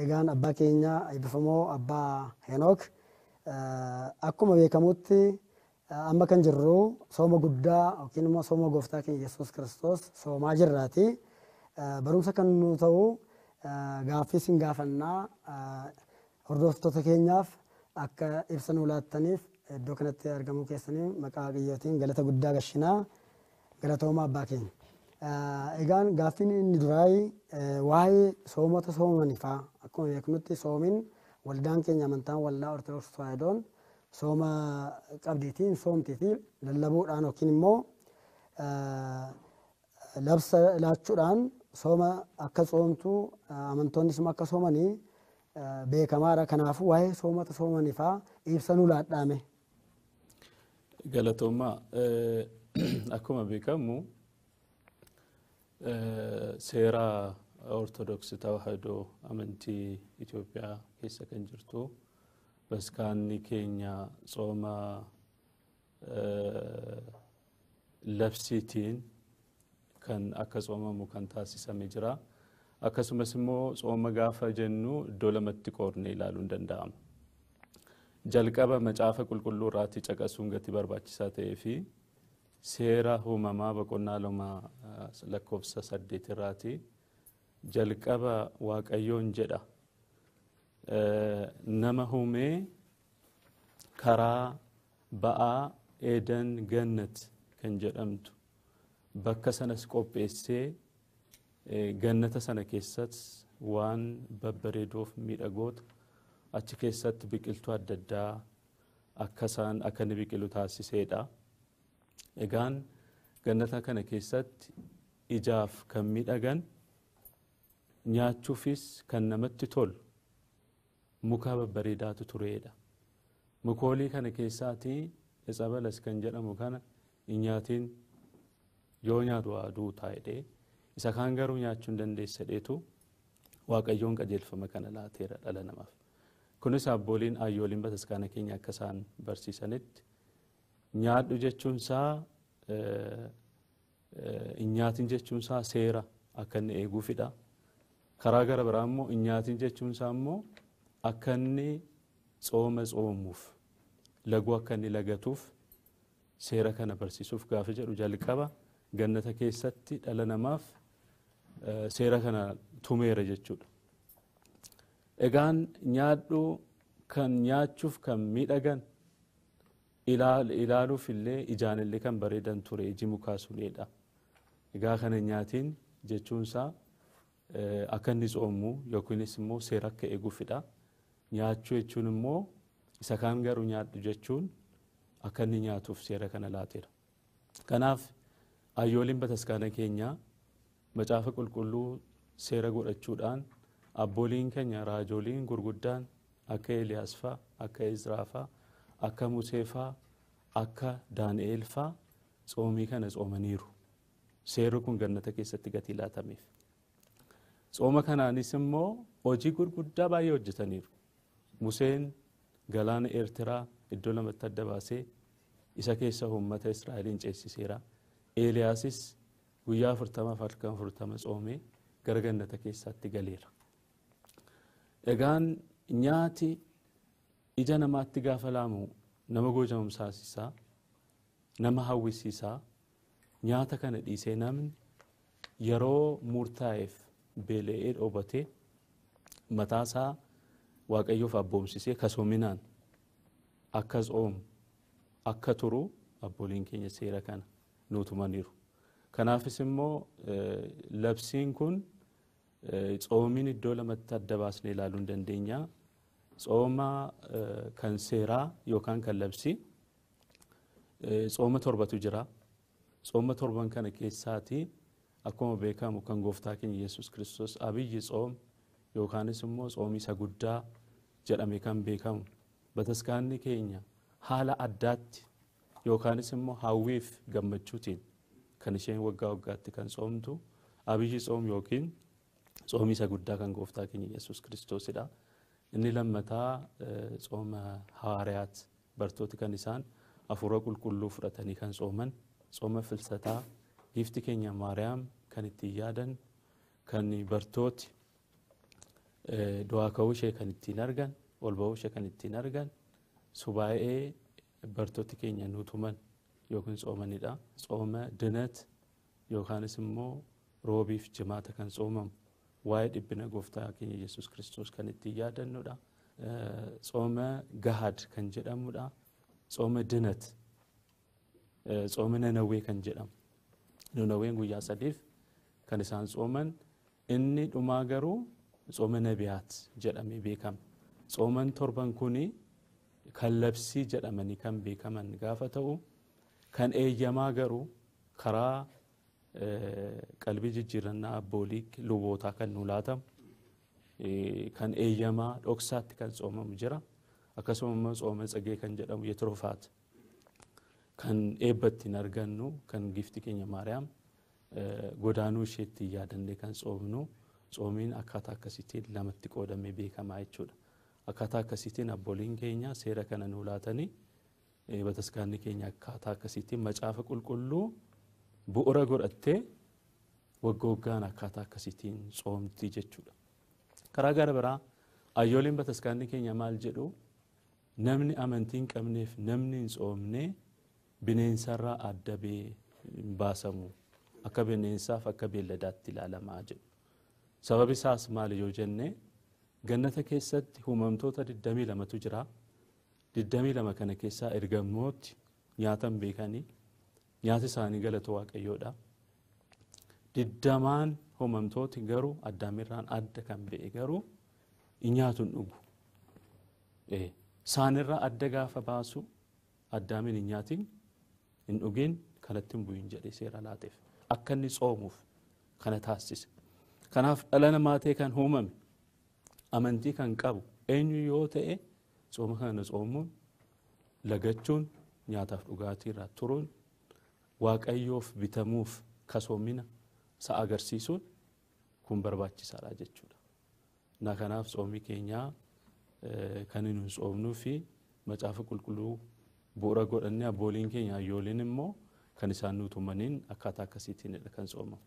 egaan abbaa keenya eebbifamoo abbaa Henook akkuma beekamutti amma kan jirru sooma guddaa yookiin immoo sooma gooftaa keenya Yesuus Kiristoos soomaa jirraati. Barumsa kan nu ta'u gaaffii isin gaafannaa hordoftoota keenyaaf akka ibsa nuu laattaniif iddoo kanatti argamuu keessanii maqaa Waaqayyootiin galata guddaa gashinaa galatoomaa abbaa keenya. Egaan gaaffiin inni duraay waa'ee soomota soomaniifaa akkuma beeknutti soomiin waldaan keenya amantaan waldaa Ortodoksii Tewaahidoon sooma qabdiitiin soomtiifi lallabuudhaan yookiin immoo labsa laachuudhaan sooma akka soomtu amantoonnis akka soomanii beekamaadha. Kanaafuu waa'ee soomota soomaniifaa ibsa nuu laadhaame. Galatoomaa akkuma beekamu seera Ortodoksii Tawaahidoo amantii Itoophiyaa keessa kan jirtu baskaanni keenya sooma labsiitiin kan akka soomamu kan taasisame jira. Akkasumas immoo sooma gaafa jennu iddoo lamatti qoodnee ilaaluun danda'ama. Jalqaba macaafa qulqulluu irratti caqasuun gati barbaachisaa ta'ee fi seera uumamaa boqonnaa 2 lakkoofsa 8 irratti jalqaba Waaqayyoon jedha nama uumee karaa ba'aa Eeden Gannat kan jedhamtu bakka sanas qopheessee gannata sana keessatti waan babbareedoof miidhagoota achi keessatti biqiltuu adda addaa akka inni biqilu taasiseedha. Egaan gannata kana keessatti ijaaf kan miidhagan nyaachuufis kan namatti tolu muka babbareedaatu tureedha. Mukoolii kana keessaatii Etsa Balas kan jedhamu kana nyaatiin yoo nyaatu aduu taa'ee isa kaan garuu nyaachuu hin dandeessedheetu Waaqayyoon qajeelfama kana laateera dhala namaaf. Kunis abbooliin ayyooliin bataskaana keenya akka isaan barsiisanitti nyaadhu jechuun isaa nyaatiin jechuun isaa seera akka inni eeguufidha. Karaa gara biraa immoo nyaatiin jechuun isaa immoo akka inni sooma soomuuf laguu akka inni lagatuuf seera kana barsiisuuf gaafa jedhu jalqaba gannata keessatti dhala namaaf seera kana tumeera jechuudha. Egaan nyaadhu kan nyaachuuf kan miidhagan ilaaluuf illee ijaan illee kan bareedan ture iji mukaa suneedha. Egaa kana nyaatiin jechuun isaa akka inni soomu yookiinis immoo seera akka eeguufidha. Nyaachuu jechuun immoo isa kaan garuu nyaadhu jechuun akka inni nyaatuuf seera kana laateera. Kanaaf ayyooliin bataskaana keenya macaafa qulqulluu seera godhachuudhaan abbooliin keenya raajooliin gurguddaan akka Eeliyaas faa, akka Izraa faa, akka Musee faa, akka Daani'eel faa soomii kana soomaniiru. Seerri kun gannata keessatti gatii laatameef. Sooma kanaanis immoo hojii gurguddaa baay'ee hojjetaniiru. Museen galaana Eertiraa iddoo lamatti adda baasee isa keessa uummata Israa'eliin ceesiseera. Eeliyaasis guyyaa 40 halkan 40 soomee gara gannata keessatti galeera. Egaan nyaati ija namaatti gaafa laamu nama goojamumsaasisaa, nama hawwisiisaa, nyaata kana dhiisee namni yeroo murtaa'eef beela'ee dhoobate mataasaa Waaqayyoof abboomsisee kasoominaan akka soomu akka turu abbooliin keenya seera kana nuutumaniiru. Kanaafis immoo labsiin kun soomiin iddoo lamatti adda baasnee ilaaluu dandeenya. Sooma kan seeraa yookaan kan labsii sooma 7tu jira. Sooma 7 kana keessaatii akkuma beekamu kan gooftaa keenya Yesuus Kiristoos abiyyi soom yookaanis immoo soomii isa guddaa jedhame kan beekamu bataskaanni keenya haala addaatti yookaanis immoo hawwiif gammachuutiin kan isheen waggaa waggaatti kan soomtu abiyyi soom yookiin soomii isa guddaa kan gooftaa keenya Yesuus Kiristoosidha. Inni lammataa sooma hawaariyaat bartooti kan isaan hafuura qulqulluu fudhatanii kan sooman sooma filsataa gifti keenya Maariyaam kan itti yaadan kan bartooti du'aa ka'uu ishee kan ittiin argan, ol ba'uu ishee kan ittiin argan, subaa'ee bartooti keenya nu tuman yookiin tsoomanidha. Tsooma dinat yookaanis immoo roobiif jimaata kan tsoomamu waa'ee dhiphina gooftaa keenya Yesuus Kiristoos kan ittiin yaadannudha. Tsooma gahad kan jedhamudha. Tsooma dinat, tsooma nanawwee kan jedhamu. Nanawween guyyaa sadiif kan isaan tsooman, inni dhumaa garuu tsooma nabiyaat jedhamee beekama. Tsooman torban kuni kan labsii jedhamanii kan beekaman gaafa ta'u, kan eeyyamaa garuu karaa qalbii jijjiirannaa abboolii lubootaa kan nu laatamu, kan eeyyamaa dhoksaatti kan tsoomamu jira. Akkasuma tsooma tsagee kan jedhamu yetroofaat kan eebbattiin argannu, kan gifti keenya Maariyaam godaanuu isheetti yaadannee kan tsoomnu. Tsoomiin akkaataa akkasiitiin lamatti qoodamee beekamaa jechuudha. Akkaataa akkasiitiin abbooliin keenya seera kana nu laatanii bataskaanni keenya akkaataa akkasiitiin macaafa qulqulluu bu'uura godhattee waggooggaan akkaataa akkasiitiin tsoomti jechuudha. Karaa gara biraa ayyooliin bataskaanni keenya maal jedhu, namni amantii hin qabneef namni hin tsoomne bineensarraa adda baasamu, akka bineensaaf akka beelladaatti ilaalamaa jedhu. Sababi isaas maali yoo jenne, gannata keessatti uumamtoota 22tu jira. 22 kana keessaa ergamooti nyaatan beekanii, nyaati isaanii galata Waaqayyoodha. 20 uumamtooti garuu addaamirraan adda kan ba'e garuu nyaatu hin dhugu. Isaanirraa adda gaafa baasu addaamin hin nyaatin hin dhugin kanatti hin bu'in jedhee seera laateef akka inni tsoomuuf kana taasise. Kanaaf dhala namaa ta'e kan uumame amantii kan qabu eenyu yoo ta'e tsooma kana tsoomuun, lagachuun, nyaataaf dhugaatii irraa turuun, Waaqayyoof bitamuuf kasoomina isa agarsiisuun kun barbaachisaadha jechuudha. Kanaaf tsoomii keenyaa kan nu tsoomnuu fi macaafa qulqulluu bu'uura godhannee abbooliin keenya ayyooliin immoo kan isaan nu tumaniin akkaataa akkasiitiin kan tsoomamu.